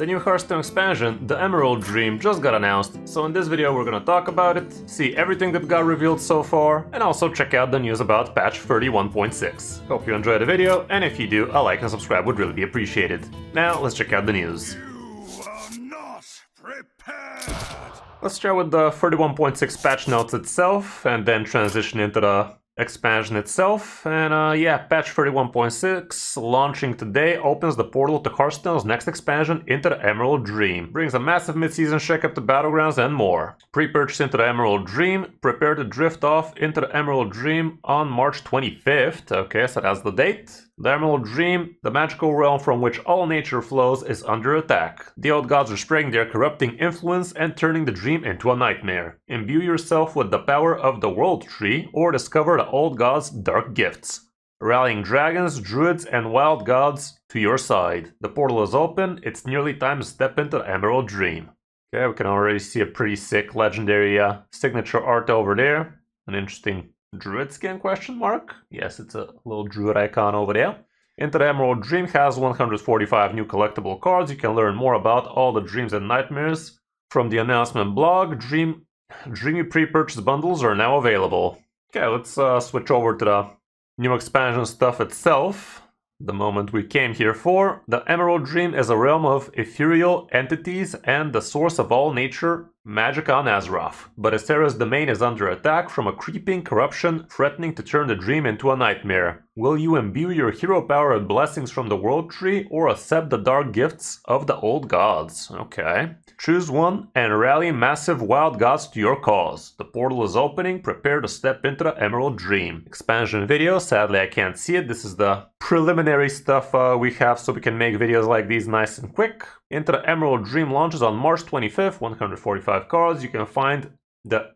The new Hearthstone Expansion, the Emerald Dream, just got announced, so in this video we're gonna talk about it, see everything that got revealed so far, and also check out the news about patch 31.6. Hope you enjoyed the video, and if you do, a like and subscribe would really be appreciated. Now, let's check out the news. You are not prepared! Let's start with the 31.6 patch notes itself, and then transition into the expansion itself. And yeah, patch 31.6 launching today opens the portal to Hearthstone's next expansion into the Emerald Dream. Brings a massive mid-season shakeup to Battlegrounds and more. Pre-purchase into the Emerald Dream, prepare to drift off into the Emerald Dream on March 25th. Okay, so that's the date. The Emerald Dream, the magical realm from which all nature flows, is under attack. The old gods are spreading their corrupting influence and turning the dream into a nightmare. Imbue yourself with the power of the World Tree, or discover the old gods' dark gifts, rallying dragons, druids, and wild gods to your side. The portal is open, it's nearly time to step into the Emerald Dream. Okay, we can already see a pretty sick legendary signature art over there. An interesting druid skin question mark? Yes, it's a little druid icon over there. Into the Emerald Dream has 145 new collectible cards. You can learn more about all the dreams and nightmares from the announcement blog. Dreamy pre-purchase bundles are now available. Okay, let's switch over to the new expansion stuff itself. The moment we came here for. The Emerald Dream is a realm of ethereal entities and the source of all nature magic on Azeroth. But Estera's domain is under attack from a creeping corruption threatening to turn the dream into a nightmare. Will you imbue your hero power with blessings from the World Tree or accept the dark gifts of the old gods? Okay. Choose one and rally massive wild gods to your cause. The portal is opening, prepare to step into the Emerald Dream. Expansion video, sadly I can't see it. This is the preliminary stuff we have so we can make videos like these nice and quick. Into the Emerald Dream launches on March 25th, 145 cards. You can find the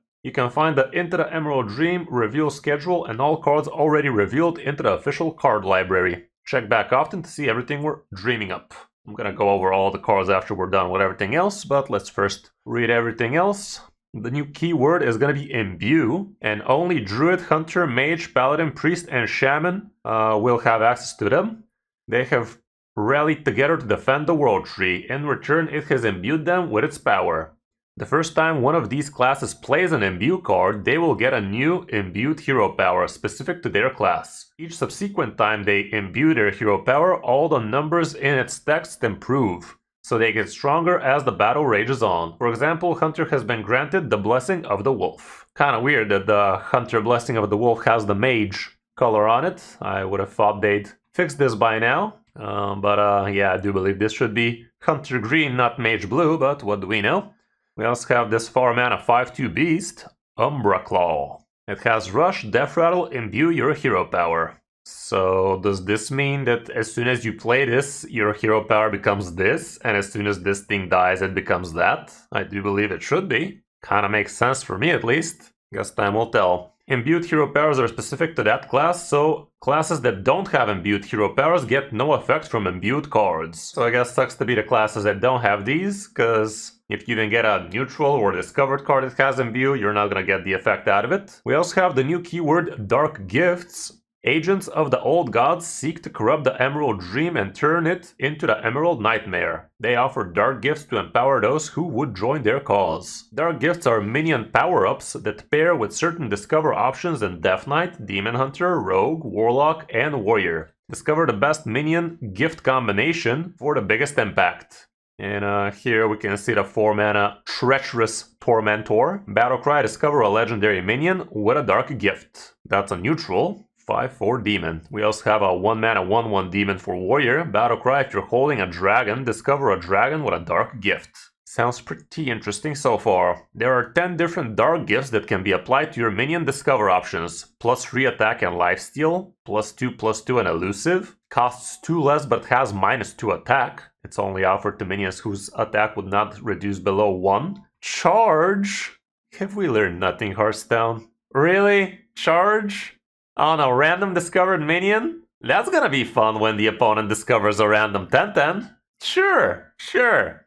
Into the Emerald Dream reveal schedule and all cards already revealed into the official card library. Check back often to see everything we're dreaming up. I'm gonna go over all the cards after we're done with everything else, but let's first read everything else. The new keyword is gonna be Imbue, and only Druid, Hunter, Mage, Paladin, Priest, and Shaman will have access to them. They have rallied together to defend the World Tree. In return, it has imbued them with its power. The first time one of these classes plays an Imbue card, they will get a new imbued hero power specific to their class. Each subsequent time they imbue their hero power, all the numbers in its text improve, so they get stronger as the battle rages on. For example, Hunter has been granted the Blessing of the Wolf. Kinda weird that the Hunter Blessing of the Wolf has the Mage color on it. I would have thought they'd fix this by now. But yeah, I do believe this should be Hunter Green, not Mage Blue, but what do we know? We also have this 4-mana 5/2 beast, Umbra Claw. It has Rush, Death Rattle, Imbue your hero power. So does this mean that as soon as you play this, your hero power becomes this, and as soon as this thing dies, it becomes that? I do believe it should be. Kinda makes sense for me at least. Guess time will tell. Imbued hero powers are specific to that class, so classes that don't have imbued hero powers get no effect from imbued cards. So I guess sucks to be the classes that don't have these, cause if you even get a neutral or discovered card that has imbue, you're not gonna get the effect out of it. We also have the new keyword Dark Gifts. Agents of the old gods seek to corrupt the Emerald Dream and turn it into the Emerald Nightmare. They offer dark gifts to empower those who would join their cause. Dark gifts are minion power-ups that pair with certain discover options in Death Knight, Demon Hunter, Rogue, Warlock, and Warrior. Discover the best minion gift combination for the biggest impact. And here we can see the 4-mana Treacherous Tormentor. Battlecry, discover a legendary minion with a dark gift. That's a neutral. 5/4 Demon. We also have a 1-mana 1/1 Demon for Warrior. Battlecry, if you're holding a dragon, discover a dragon with a dark gift. Sounds pretty interesting so far. There are 10 different dark gifts that can be applied to your minion discover options. +3 attack and lifesteal, +2/+2 and elusive. Costs 2 less but has -2 attack. It's only offered to minions whose attack would not reduce below 1. Charge? Have we learned nothing, Hearthstone? Really? Charge? On a random discovered minion? That's gonna be fun when the opponent discovers a random 10/10. Sure.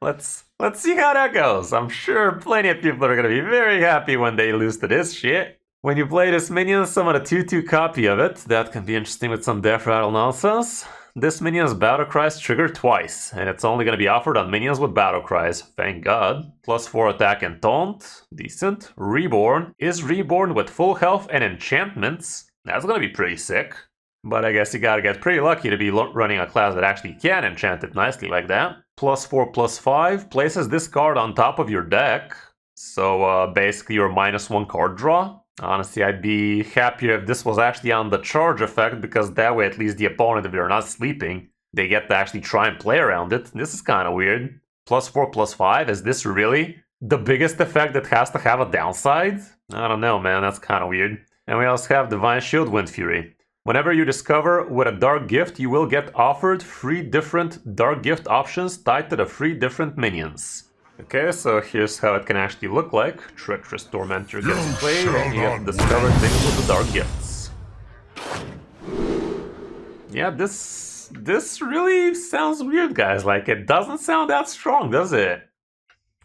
Let's see how that goes. I'm sure plenty of people are gonna be very happy when they lose to this shit. When you play this minion, summon a 2/2 copy of it. That can be interesting with some Death Rattle nonsense. this minion's battle cries trigger twice, and it's only going to be offered on minions with battle cries. Thank God. +4 attack and taunt. Decent. Reborn. Is reborn with full health and enchantments. That's going to be pretty sick. But I guess you gotta get pretty lucky to be running a class that actually can enchant it nicely like that. +4/+5 places this card on top of your deck. So basically your -1 card draw. Honestly, I'd be happier if this was actually on the charge effect, because that way at least the opponent, if they're not sleeping, they get to actually try and play around it. This is kind of weird. +4/+5, is this really the biggest effect that has to have a downside? I don't know, man, that's kind of weird. And we also have Divine Shield Wind Fury. Whenever you discover with a dark gift, you will get offered 3 different dark gift options tied to the 3 different minions. Okay, so here's how it can actually look like. Treacherous Tormentor gets played, and you get to discover things with the dark gifts. Yeah, this really sounds weird, guys. Like, it doesn't sound that strong, does it?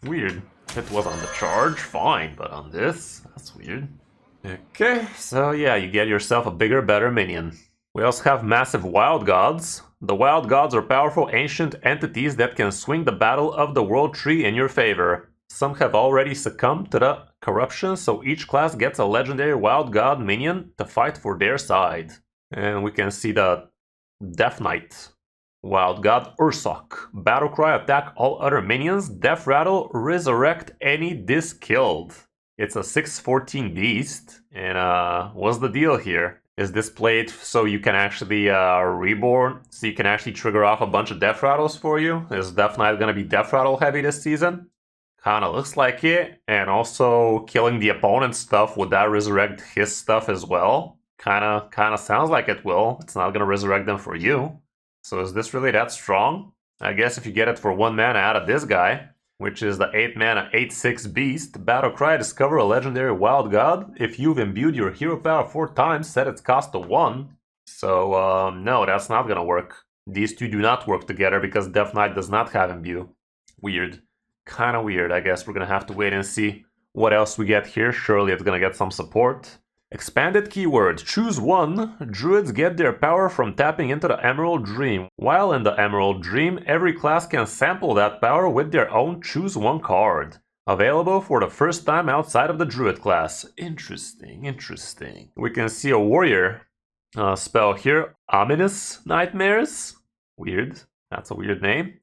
Weird. If it was on the charge, fine, but on this, that's weird. Okay, so yeah, you get yourself a bigger, better minion. We also have massive Wild Gods. The Wild Gods are powerful ancient entities that can swing the battle of the world tree in your favor. Some have already succumbed to the corruption, so each class gets a legendary Wild God minion to fight for their side. And we can see the Death Knight. Wild God Ursoc. Battlecry, attack all other minions. Death Rattle, resurrect any killed. It's a 6/14 beast, and what's the deal here? Is this played so you can actually reborn, so you can actually trigger off a bunch of Death Rattles for you? Is Death Knight gonna be Death Rattle heavy this season? Kinda looks like it, and also killing the opponent's stuff, would that resurrect his stuff as well? Kinda sounds like it will. It's not gonna resurrect them for you. So is this really that strong? I guess if you get it for 1 mana out of this guy, which is the 8 mana 8/6 beast, Battlecry, discover a legendary Wild God. If you've imbued your hero power 4 times, set its cost to 1. So, no, that's not gonna work. These two do not work together because Death Knight does not have Imbue. Weird. Kinda weird. I guess we're gonna have to wait and see what else we get here. Surely it's gonna get some support. Expanded keyword. Choose 1. Druids get their power from tapping into the Emerald Dream. While in the Emerald Dream, every class can sample that power with their own Choose 1 card. Available for the first time outside of the Druid class. Interesting, interesting. We can see a warrior spell here. Ominous Nightmares? Weird. That's a weird name.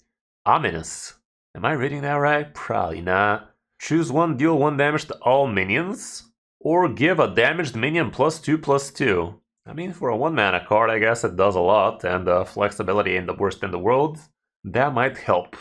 Ominous. Am I reading that right? Probably not. Choose 1, deal 1 damage to all minions. Or give a damaged minion +2/+2. I mean, for a 1 mana card, I guess it does a lot, and flexibility ain't the worst in the world. That might help.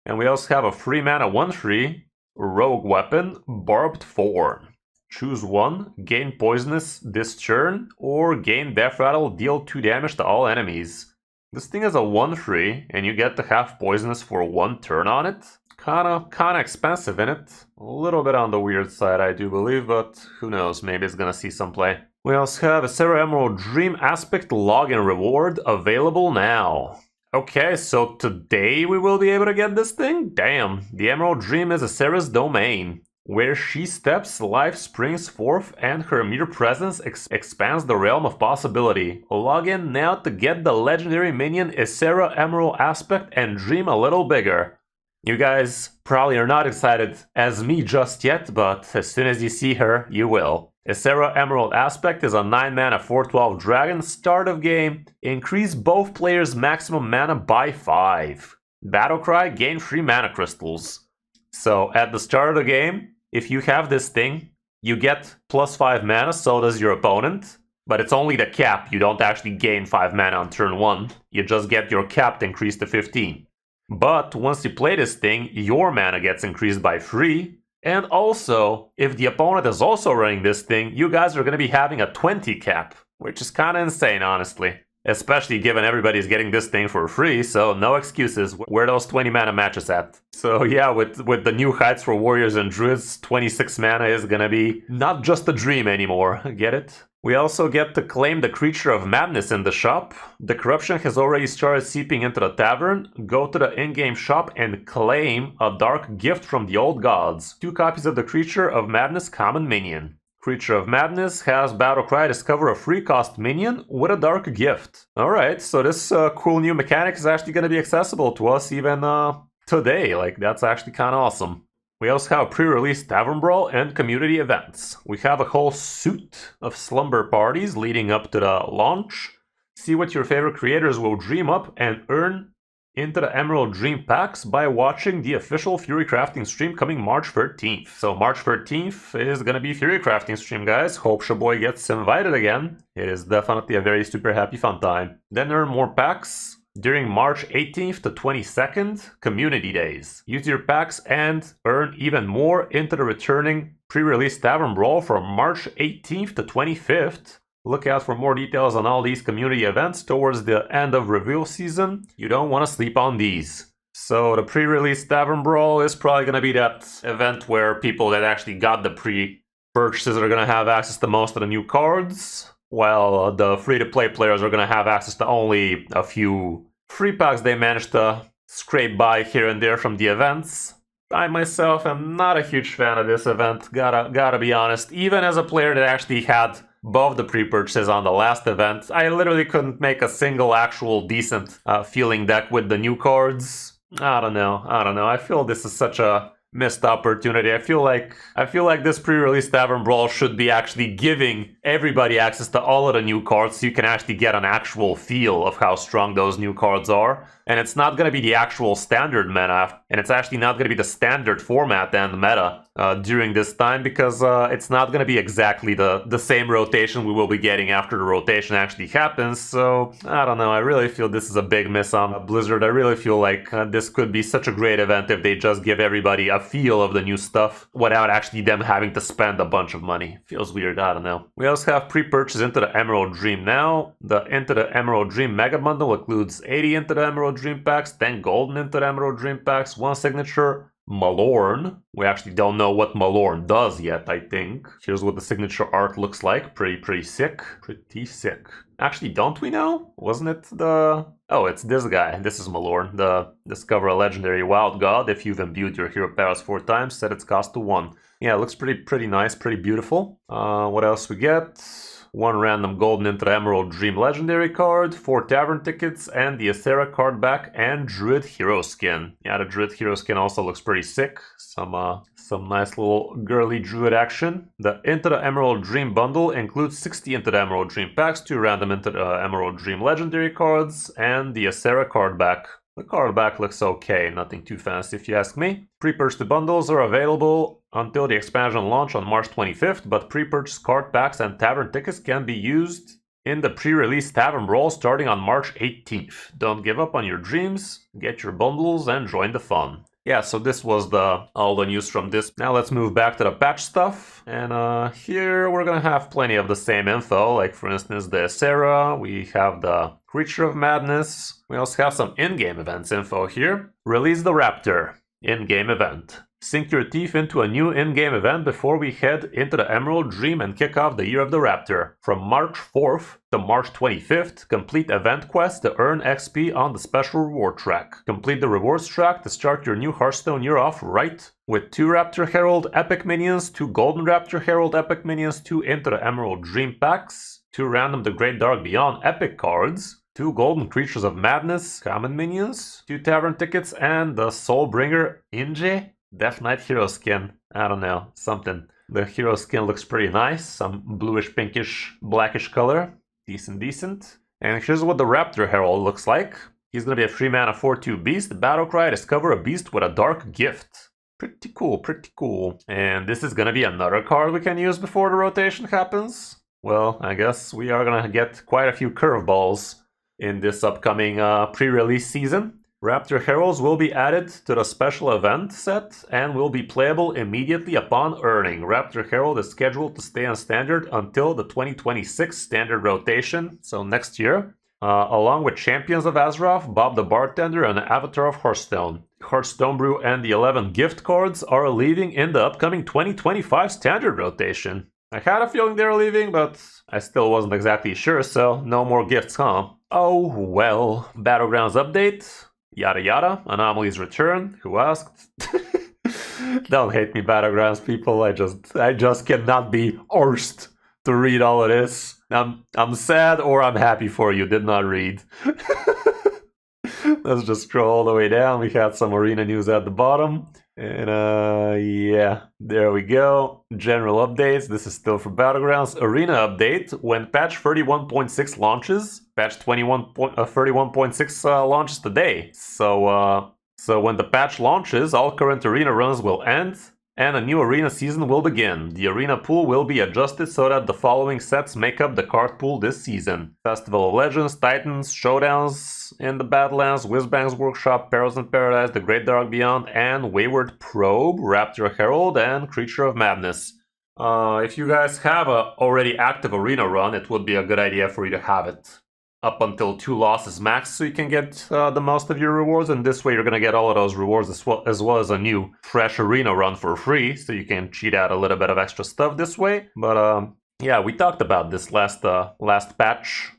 And we also have a 3 mana 1/3 rogue weapon, Barbed Thorn. Choose 1, gain poisonous this turn, or gain Death Rattle, deal 2 damage to all enemies. This thing is a 1/3, and you get to have poisonous for 1 turn on it. Kinda expensive, innit? A little bit on the weird side, I do believe, but who knows, maybe it's gonna see some play. We also have a Serra Emerald Dream Aspect login reward available now. Okay, so today we will be able to get this thing? Damn, the Emerald Dream is a Serra's domain. Where she steps, life springs forth and her mere presence expands the realm of possibility. Log in now to get the legendary minion Issera Emerald Aspect and dream a little bigger. You guys probably are not excited as me just yet, but as soon as you see her, you will. Issera Emerald Aspect is a 9 mana 4/12 dragon. Start of game, increase both players' maximum mana by 5. Battlecry, gain 3 mana crystals. So at the start of the game, if you have this thing, you get +5 mana, so does your opponent. But it's only the cap, you don't actually gain 5 mana on turn 1. You just get your cap increased to 15. But once you play this thing, your mana gets increased by 3. And also, if the opponent is also running this thing, you guys are going to be having a 20 cap. Which is kind of insane, honestly. Especially given everybody's getting this thing for free, so no excuses. Where those 20 mana matches at? So yeah, with the new heights for warriors and druids, 26 mana is gonna be not just a dream anymore. Get it? We also get to claim the Creature of Madness in the shop. The corruption has already started seeping into the tavern. Go to the in-game shop and claim a dark gift from the old gods. 2 copies of the Creature of Madness common minion. Creature of Madness has Battlecry discover a free cost minion with a dark gift. Alright, so this cool new mechanic is actually going to be accessible to us even today. Like, that's actually kind of awesome. We also have pre-release Tavern Brawl and community events. We have a whole suite of slumber parties leading up to the launch. See what your favorite creators will dream up and earn into the Emerald Dream packs by watching the official Fury Crafting stream coming March 13th. So March 13th is gonna be Fury Crafting stream, guys. Hope Shaboy gets invited again. It is definitely a very super happy fun time. Then earn more packs during March 18th to 22nd, Community Days. Use your packs and earn even more into the returning pre-release Tavern Brawl from March 18th to 25th. Look out for more details on all these community events towards the end of reveal season. You don't want to sleep on these. So the pre-release Tavern Brawl is probably going to be that event where people that actually got the pre-purchases are going to have access to most of the new cards, while the free-to-play players are going to have access to only a few free packs they managed to scrape by here and there from the events. I myself am not a huge fan of this event, gotta be honest. Even as a player that actually had both the pre-purchases on the last event, I literally couldn't make a single actual decent feeling deck with the new cards. I don't know. I feel this is such a missed opportunity. I feel like this pre-release Tavern Brawl should be actually giving everybody access to all of the new cards so you can actually get an actual feel of how strong those new cards are. And it's not going to be the actual standard meta, and it's actually not going to be the standard format and meta during this time, because it's not going to be exactly the same rotation we will be getting after the rotation actually happens. So, I don't know, I really feel this is a big miss on Blizzard. I really feel like this could be such a great event if they just give everybody a feel of the new stuff without actually them having to spend a bunch of money. Feels weird, I don't know. We also have pre-purchase Into the Emerald Dream now. The Into the Emerald Dream Mega Bundle includes 80 Into the Emerald Dream packs, 10 golden Into the Emerald Dream packs, 1 signature Malorn. We actually don't know what Malorn does yet, I think. Here's what the signature art looks like. Pretty sick. Pretty sick. Actually, don't we know? Wasn't it the... Oh, it's this guy. This is Malorn. The discover a legendary wild god. If you've imbued your hero powers 4 times, set its cost to 1. Yeah, it looks pretty nice, pretty beautiful. What else we get? 1 random golden Into the Emerald Dream legendary card, 4 tavern tickets, and the Aethera card back, and Druid hero skin. Yeah, the Druid hero skin also looks pretty sick. Some nice little girly druid action. The Into the Emerald Dream bundle includes 60 Into the Emerald Dream packs, 2 random Into the Emerald Dream legendary cards, and the Aethera card back. The card back looks okay, nothing too fancy if you ask me. Pre-purchased bundles are available until the expansion launch on March 25th, but pre-purchased card packs and tavern tickets can be used in the pre-release Tavern Brawl starting on March 18th. Don't give up on your dreams, get your bundles, and join the fun. Yeah, so this was all the news from this. Now let's move back to the patch stuff. And here we're gonna have plenty of the same info, like for instance the Aethera, we have the Creature of Madness. We also have some in-game events info here. Release the Raptor, in-game event. Sink your teeth into a new in-game event before we head into the Emerald Dream and kick off the Year of the Raptor. From March 4th to March 25th, complete event quests to earn XP on the special reward track. Complete the rewards track to start your new Hearthstone year off right with 2 Raptor Herald epic minions, 2 Golden Raptor Herald epic minions, 2 Into the Emerald Dream packs, 2 random The Great Dark Beyond epic cards, 2 Golden Creatures of Madness common minions, 2 tavern tickets, and the Soulbringer Inje Death Knight hero skin. I don't know, something. The hero skin looks pretty nice, some bluish, pinkish, blackish color. Decent. And here's what the Raptor Herald looks like. He's gonna be a 3-mana 4/2 beast. Battlecry, discover a beast with a dark gift. Pretty cool. And this is gonna be another card we can use before the rotation happens. Well, I guess we are gonna get quite a few curveballs in this upcoming pre-release season. Raptor Heralds will be added to the special event set and will be playable immediately upon earning. Raptor Herald is scheduled to stay on standard until the 2026 standard rotation, so next year, along with Champions of Azeroth, Bob the Bartender, and Avatar of Hearthstone. Hearthstone Brew and the 11 gift cards are leaving in the upcoming 2025 standard rotation. I had a feeling they were leaving, but I still wasn't exactly sure, so no more gifts, huh? Oh well. Battlegrounds update. Yada yada. Anomaly's return. Who asked? Don't hate me, Battlegrounds people. I just cannot be arsed to read all of this. I'm sad or I'm happy for you. Did not read. Let's just scroll all the way down. We had some arena news at the bottom. And yeah, there we go. General updates. This is still for Battlegrounds. Arena update. When patch 31.6 launches, patch 31.6 launches today. So when the patch launches, all current arena runs will end, and a new arena season will begin. The arena pool will be adjusted so that the following sets make up the card pool this season: Festival of Legends, Titans, Showdowns in the Badlands, Whizbang's Workshop, Perils in Paradise, The Great Dark Beyond, and Wayward Probe, Raptor Herald, and Creature of Madness. If you guys have a already active arena run, it would be a good idea for you to have it up until 2 losses max, so you can get the most of your rewards, and this way you're gonna get all of those rewards as well as a new fresh arena run for free, so you can cheat out a little bit of extra stuff this way. But yeah, we talked about this last patch,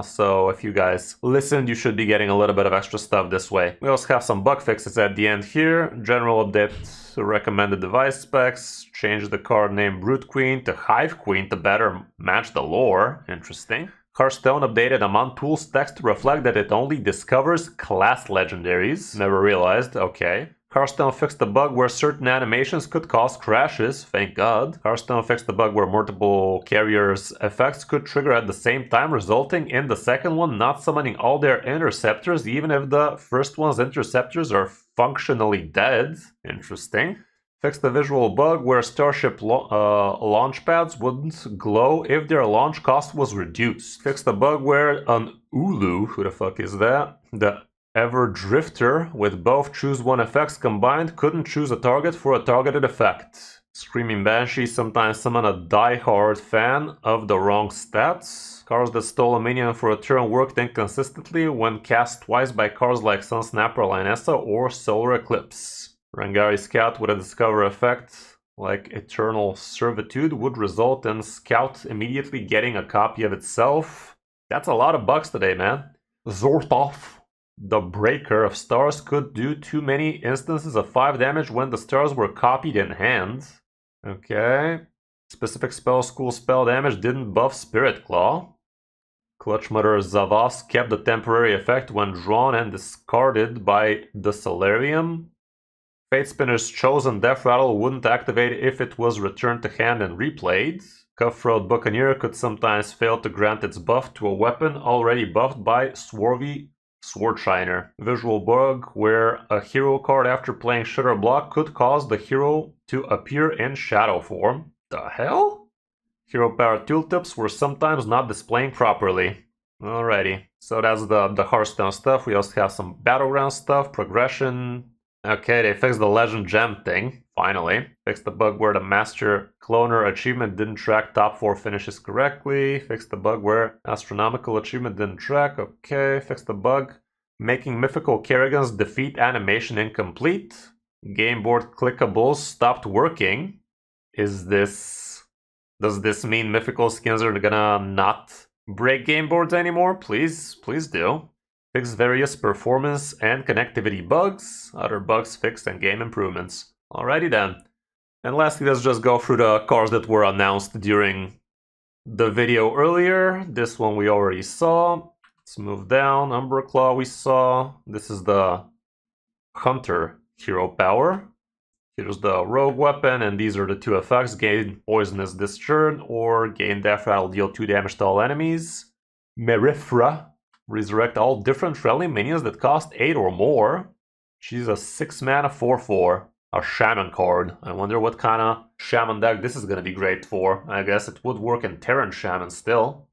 so if you guys listened, you should be getting a little bit of extra stuff this way. We also have some bug fixes at the end here. General update, recommended device specs, change the card name Brute Queen to Hive Queen to better match the lore. Interesting. Hearthstone updated Amon Tool's text to reflect that it only discovers class legendaries. Never realized, okay. Hearthstone fixed the bug where certain animations could cause crashes, thank god. Hearthstone fixed the bug where multiple carriers' effects could trigger at the same time, resulting in the second one not summoning all their interceptors, even if the first one's interceptors are functionally dead. Interesting. Fixed the visual bug where Starship launch pads wouldn't glow if their launch cost was reduced. Fixed the bug where an Ulu, who the fuck is that? The Ever Drifter with both choose one effects combined couldn't choose a target for a targeted effect. Screaming Banshee sometimes summon a die-hard fan of the wrong stats. Cards that stole a minion for a turn worked inconsistently when cast twice by cards like Sun Snapper, Lionessa, or Solar Eclipse. Rangari Scout with a Discover effect like Eternal Servitude would result in Scout immediately getting a copy of itself. That's a lot of bugs today, man. Zortov, the Breaker of Stars, could do too many instances of 5 damage when the stars were copied in hand. Okay. Specific spell school spell damage didn't buff Spirit Claw. Clutch Mother Zavas kept the temporary effect when drawn and discarded by the Solarium. Fate Spinner's Chosen Death Rattle wouldn't activate if it was returned to hand and replayed. Cutthroat Buccaneer could sometimes fail to grant its buff to a weapon already buffed by Swarthy Swordshiner. Visual bug where a hero card after playing Shutter Block could cause the hero to appear in shadow form. The hell? Hero power tooltips were sometimes not displaying properly. Alrighty, so that's the Hearthstone stuff. We also have some Battleground stuff, progression. Okay, they fixed the Legend Gem thing, finally. Fixed the bug where the Master Cloner achievement didn't track top 4 finishes correctly. Fixed the bug where Astronomical achievement didn't track, okay. Fixed the bug making Mythical Kerrigan's defeat animation incomplete. Game board clickables stopped working. Does this mean Mythical skins are gonna not break game boards anymore? Please do. Fix various performance and connectivity bugs, other bugs fixed, and game improvements. Alrighty then. And lastly, let's just go through the cards that were announced during the video earlier. This one we already saw. Let's move down. Umberclaw we saw. This is the Hunter hero power. Here's the rogue weapon, and these are the 2 effects: gain poisonous this turn, or gain death rattle, deal 2 damage to all enemies. Merifra. Resurrect all different friendly minions that cost 8 or more. She's a 6 mana 4/4. A Shaman card. I wonder what kind of Shaman deck this is going to be great for. I guess it would work in Terran Shaman still.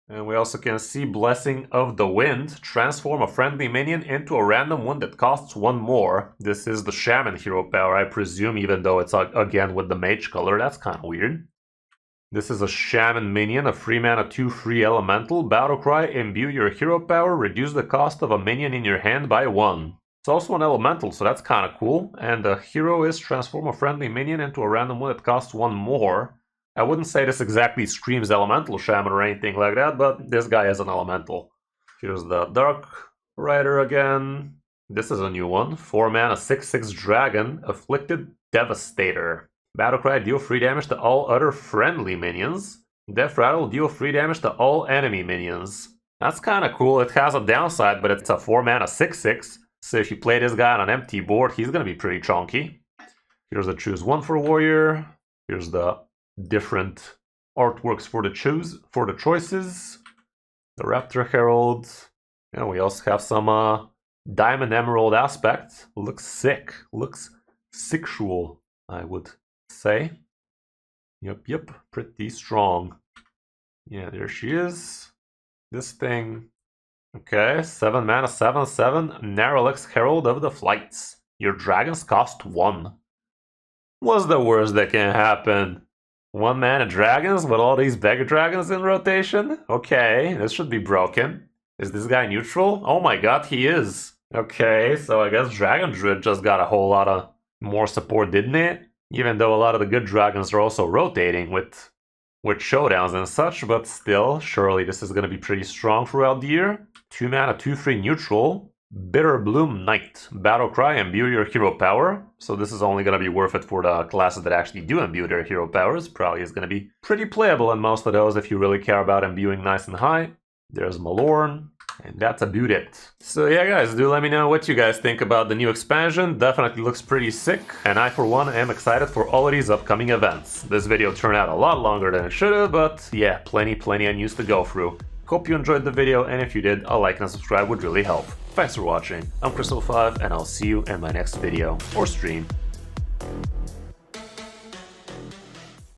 And we also can see Blessing of the Wind. Transform a friendly minion into a random one that costs 1 more. This is the Shaman hero power, I presume, even though it's again with the mage color. That's kind of weird. This is a Shaman minion, a 3 mana 2/3 elemental. Battlecry, imbue your hero power, reduce the cost of a minion in your hand by 1. It's also an elemental, so that's kind of cool. And the hero is transform a friendly minion into a random one that costs 1 more. I wouldn't say this exactly screams elemental shaman or anything like that, but this guy is an elemental. Here's the Dark Rider again. This is a new one. 4 mana 6/6 dragon. Afflicted Devastator. Battlecry, deal free damage to all other friendly minions. Death Rattle, deal free damage to all enemy minions. That's kind of cool. It has a downside, but it's a 4-mana 6/6. So if you play this guy on an empty board, he's going to be pretty chunky. Here's the choose one for warrior. Here's the different artworks for the choices. The Raptor Herald. And we also have some Diamond Emerald aspect. Looks sick. Looks sexual, I would say. Yep, pretty strong. Yeah, there she is. This thing. Okay, 7 mana, 7/7. Narrowlex Herald of the Flights. Your dragons cost 1. What's the worst that can happen? 1 mana dragons with all these beggar dragons in rotation? Okay, this should be broken. Is this guy neutral? Oh my god, he is. Okay, so I guess Dragon Druid just got a whole lot of more support, didn't it? Even though a lot of the good dragons are also rotating with showdowns and such, but still, surely this is going to be pretty strong throughout the year. 2 mana, 2/3 neutral. Bitter Bloom Knight. Battlecry, imbue your hero power. So this is only going to be worth it for the classes that actually do imbue their hero powers. Probably is going to be pretty playable in most of those if you really care about imbuing nice and high. There's Malorn. And that's about it. So yeah guys, do let me know what you guys think about the new expansion. Definitely looks pretty sick, and I for one am excited for all of these upcoming events. This video turned out a lot longer than it should have, but yeah, plenty of news to go through. Hope you enjoyed the video, and if you did, a like and a subscribe would really help. Thanks for watching, I'm Kris05, and I'll see you in my next video or stream.